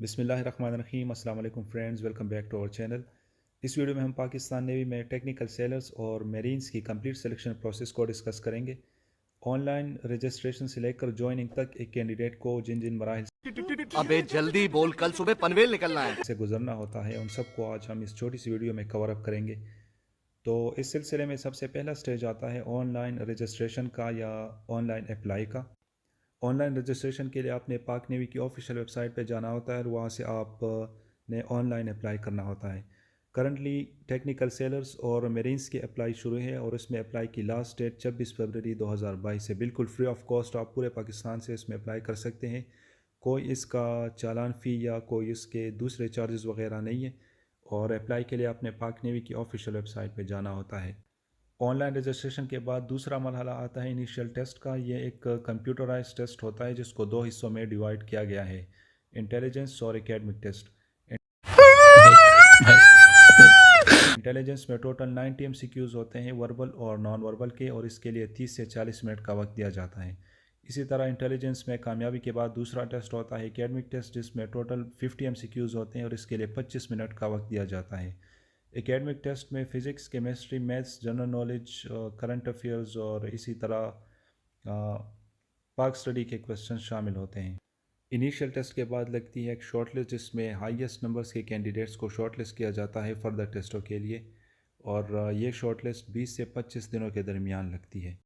बिस्मिल्लाहिर्रहमानिर्रहीम। अस्सलाम वालेकुम friends, welcome back to our channel. इस वीडियो में हम पाकिस्तान नेवी में टेक्निकल सेलर्स और मेरीन्स की कंप्लीट सिलेक्शन प्रोसेस को डिस्कस करेंगे। ऑनलाइन रजिस्ट्रेशन से लेकर ज्वाइनिंग तक एक कैंडिडेट को जिन जिन मराहिल अबे जल्दी बोल, कल सुबह पनवेल निकलना है। से गुजरना होता है, उन सबको आज हम इस छोटी सी वीडियो में कवर अप करेंगे। तो इस सिलसिले में सबसे पहला स्टेज आता है ऑनलाइन रजिस्ट्रेशन का या ऑनलाइन अप्लाई का। ऑनलाइन रजिस्ट्रेशन के लिए आपने पाक नेवी की ऑफिशियल वेबसाइट पे जाना होता है और वहाँ से आप ने ऑनलाइन अप्लाई करना होता है। करंटली टेक्निकल सेलर्स और मेरीन्स की अप्लाई शुरू है और इसमें अप्लाई की लास्ट डेट 26 फरवरी 2022 है। बिल्कुल फ्री ऑफ कॉस्ट आप पूरे पाकिस्तान से इसमें अप्लाई कर सकते हैं। कोई इसका चालान फ़ी या कोई इसके दूसरे चार्जेस वगैरह नहीं है। और अप्लाई के लिए आपने पाक नेवी की ऑफिशियल वेबसाइट पे जाना होता है। ऑनलाइन रजिस्ट्रेशन के बाद दूसरा मरहला आता है इनिशियल टेस्ट का। ये एक कंप्यूटराइज टेस्ट होता है जिसको दो हिस्सों में डिवाइड किया गया है, इंटेलिजेंस और एकेडमिक टेस्ट। इंटेलिजेंस में टोटल 90 एमसीक्यूज़ होते हैं, वर्बल और नॉन वर्बल के, और इसके लिए 30 से 40 मिनट का वक्त दिया जाता है। इसी तरह इंटेलिजेंस में कामयाबी के बाद दूसरा टेस्ट होता है एकेडमिक टेस्ट, जिसमें टोटल 50 एमसीक्यूज़ होते हैं और इसके लिए 25 मिनट का वक्त दिया जाता है। एकेडमिक टेस्ट में physics, chemistry, maths, general knowledge, current affairs और इसी तरह पाक स्टडी के क्वेश्चन शामिल होते हैं। इनिशियल टेस्ट के बाद लगती है एक शॉर्ट लिस्ट, जिसमें हाईएस्ट नंबर्स के कैंडिडेट्स को शॉर्ट लिस्ट किया जाता है फर्दर टेस्टों के लिए, और ये शॉर्ट लिस्ट 20 से 25 दिनों के दरमियान लगती है।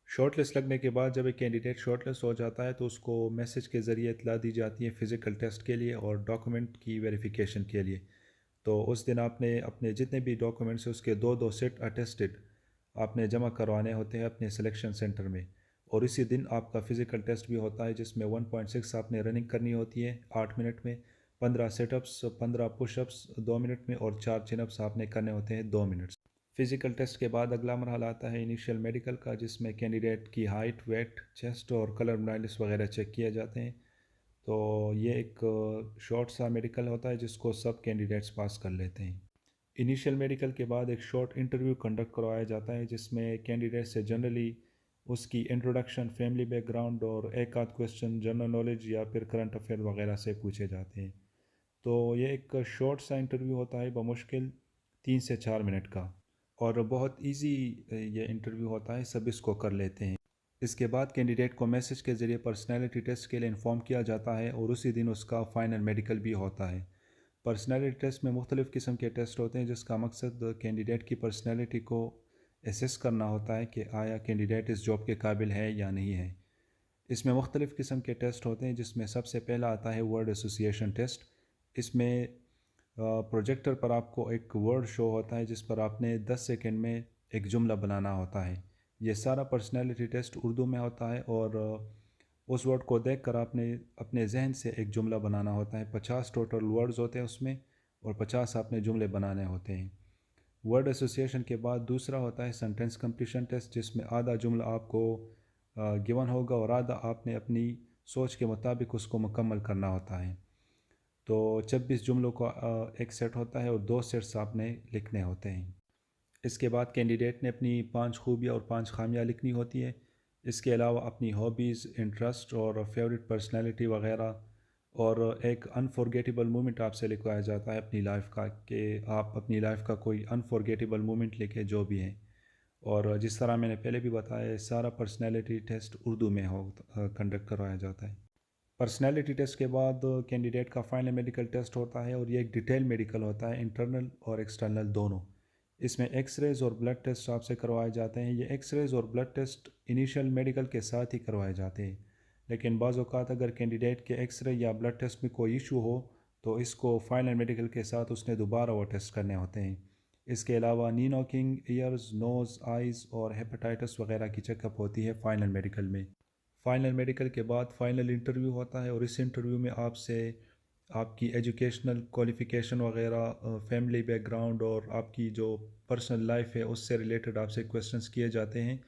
शॉर्ट लिस्ट लगने के बाद जब एक कैंडिडेट शॉर्ट लिस्ट हो जाता है तो उसको मैसेज के ज़रिए इतला दी जाती है फ़िज़िकल टेस्ट के लिए और डॉक्यूमेंट की वेरिफिकेशन के लिए। तो उस दिन आपने अपने जितने भी डॉक्यूमेंट्स हैं उसके दो दो सेट अटेस्टेड आपने जमा करवाने होते हैं अपने सिलेक्शन सेंटर में। और इसी दिन आपका फ़िज़िकल टेस्ट भी होता है जिसमें 1.6 आपने रनिंग करनी होती है 8 मिनट में, 15 सेटअप्स, 15 पुशअप्स 2 मिनट में, और 4 चिनअप्स आपने करने होते हैं 2 मिनट। फ़िज़िकल टेस्ट के बाद अगला मरहला आता है इनिशियल मेडिकल का, जिसमें कैंडिडेट की हाइट, वेट, चेस्ट और कलर ब्लाइंडनेस वगैरह चेक किए जाते हैं। तो ये एक शॉर्ट सा मेडिकल होता है जिसको सब कैंडिडेट्स पास कर लेते हैं। इनिशियल मेडिकल के बाद एक शॉर्ट इंटरव्यू कंडक्ट करवाया जाता है जिसमें कैंडिडेट से जनरली उसकी इंट्रोडक्शन, फैमिली बैकग्राउंड और एक आध क्वेश्चन जनरल नॉलेज या फिर करंट अफेयर वगैरह से पूछे जाते हैं। तो ये एक शॉर्ट सा इंटरव्यू होता है, बमुश्किल 3 से 4 मिनट का, और बहुत इजी ये इंटरव्यू होता है, सब इसको कर लेते हैं। इसके बाद कैंडिडेट को मैसेज के ज़रिए पर्सनैलिटी टेस्ट के लिए इन्फॉर्म किया जाता है और उसी दिन उसका फ़ाइनल मेडिकल भी होता है। पर्सनैलिटी टेस्ट में मुख्तलिफ़ किस्म के टेस्ट होते हैं जिसका मकसद कैंडिडेट की पर्सनैलिटी को एसेस करना होता है कि आया कैंडिडेट इस जॉब के काबिल है या नहीं है। इसमें मुख्तलिफ़ किस्म के टेस्ट होते हैं जिसमें सबसे पहला आता है वर्ड एसोसिएशन टेस्ट। इसमें प्रोजेक्टर पर आपको एक वर्ड शो होता है जिस पर आपने 10 सेकंड में एक जुमला बनाना होता है। ये सारा पर्सनैलिटी टेस्ट उर्दू में होता है और उस वर्ड को देखकर आपने अपने जहन से एक जुमला बनाना होता है। 50 टोटल वर्ड्स होते हैं उसमें और 50 आपने जुमले बनाने होते हैं। वर्ड एसोसिएशन के बाद दूसरा होता है सेंटेंस कंप्लीशन टेस्ट, जिसमें आधा जुमला आपको गिवन होगा और आधा आपने अपनी सोच के मुताबिक उसको मुकम्मल करना होता है। तो 26 जुमलों का एक सेट होता है और 2 सेट्स आपने लिखने होते हैं। इसके बाद कैंडिडेट ने अपनी 5 खूबियाँ और 5 खामियाँ लिखनी होती है। इसके अलावा अपनी हॉबीज़, इंटरेस्ट और फेवरेट पर्सनैलिटी वगैरह, और एक अनफॉरगेटेबल मोमेंट आपसे लिखवाया जाता है अपनी लाइफ का, कि आप अपनी लाइफ का कोई अनफॉरगेटेबल मोमेंट लिखें जो भी है। और जिस तरह मैंने पहले भी बताया, सारा पर्सनैलिटी टेस्ट उर्दू में कंडक्ट करवाया जाता है। पर्सनैलिटी टेस्ट के बाद कैंडिडेट का फाइनल मेडिकल टेस्ट होता है और ये एक डिटेल मेडिकल होता है, इंटरनल और एक्सटर्नल दोनों। इसमें एक्सरेज और ब्लड टेस्ट आपसे करवाए जाते हैं। ये एक्सरेज और ब्लड टेस्ट इनिशियल मेडिकल के साथ ही करवाए जाते हैं, लेकिन बाज़ औक़ात अगर कैंडिडेट के एक्सरे या ब्लड टेस्ट में कोई इशू हो तो इसको फाइनल मेडिकल के साथ उसने दोबारा वो टेस्ट करने होते हैं। इसके अलावा नी नॉकिंग, ईयर्स, नोज़, आइज़ और हेपेटाइटिस वगैरह की चेकअप होती है फ़ाइनल मेडिकल में। फ़ाइनल मेडिकल के बाद फ़ाइनल इंटरव्यू होता है और इस इंटरव्यू में आपसे आपकी एजुकेशनल क्वालिफ़िकेशन वगैरह, फैमिली बैकग्राउंड और आपकी जो पर्सनल लाइफ है उससे रिलेटेड आपसे क्वेश्चंस किए जाते हैं।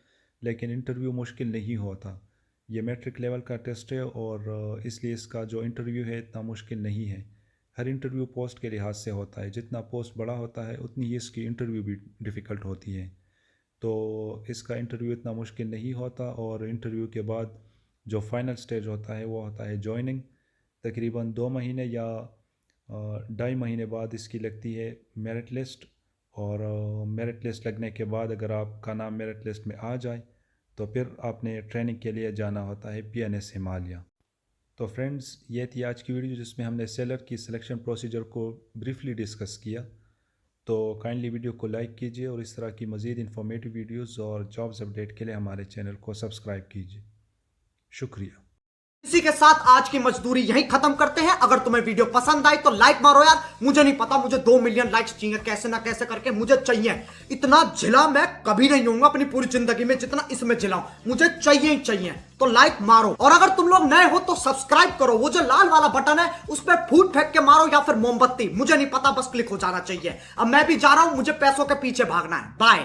लेकिन इंटरव्यू मुश्किल नहीं होता, ये मैट्रिक लेवल का टेस्ट है और इसलिए इसका जो इंटरव्यू है इतना मुश्किल नहीं है। हर इंटरव्यू पोस्ट के लिहाज से होता है, जितना पोस्ट बड़ा होता है उतनी ही इसकी इंटरव्यू भी डिफ़िकल्ट होती है। तो इसका इंटरव्यू इतना मुश्किल नहीं होता और इंटरव्यू के बाद जो फाइनल स्टेज होता है वो होता है जॉइनिंग। تقریباً 2 مہینے یا 2.5 مہینے بعد اس کی لگتی ہے میرٹ لسٹ، اور میرٹ لسٹ لگنے کے بعد اگر آپ کا نام میرٹ لسٹ میں آ جائے تو پھر آپ نے ٹریننگ کے لیے جانا ہوتا ہے PNS ہمالیہ۔ تو فرینڈز، یہ تھی آج کی ویڈیو جس میں ہم نے سیلر کی سلیکشن پروسیجر کو بریفلی ڈسکس کیا۔ تو کائنڈلی ویڈیو کو لائک کیجیے اور اس طرح کی مزید انفارمیٹیو ویڈیوز اور جابز اپڈیٹ کے لیے ہمارے چینل کو سبسکرائب کیجیے۔ شکریہ۔ اسی کے ساتھ آج کی مزدوری یہیں ختم کرتے ہیں۔ اگر تمہیں ویڈیو پسند آئی تو لائک مارو یار، مجھے نہیں پتا، مجھے 2 ملین لائکس چاہیے، کیسے نہ کیسے کر کے مجھے چاہیے۔ اتنا جھلا میں کبھی نہیں ہوں گا اپنی پوری زندگی میں جتنا اس میں جھلا ہوں، مجھے چاہیے ہی چاہیے۔ تو لائک مارو، اور اگر تم لوگ نئے ہو تو سبسکرائب کرو، وہ جو لال والا بٹن ہے اس پہ پھوٹ پھینک کے مارو یا پھر موم بتی، مجھے نہیں پتا، بس کلک ہو جانا چاہیے۔ اب میں بھی جا رہا ہوں، مجھے پیسوں کے پیچھے بھاگنا ہے۔ بائے۔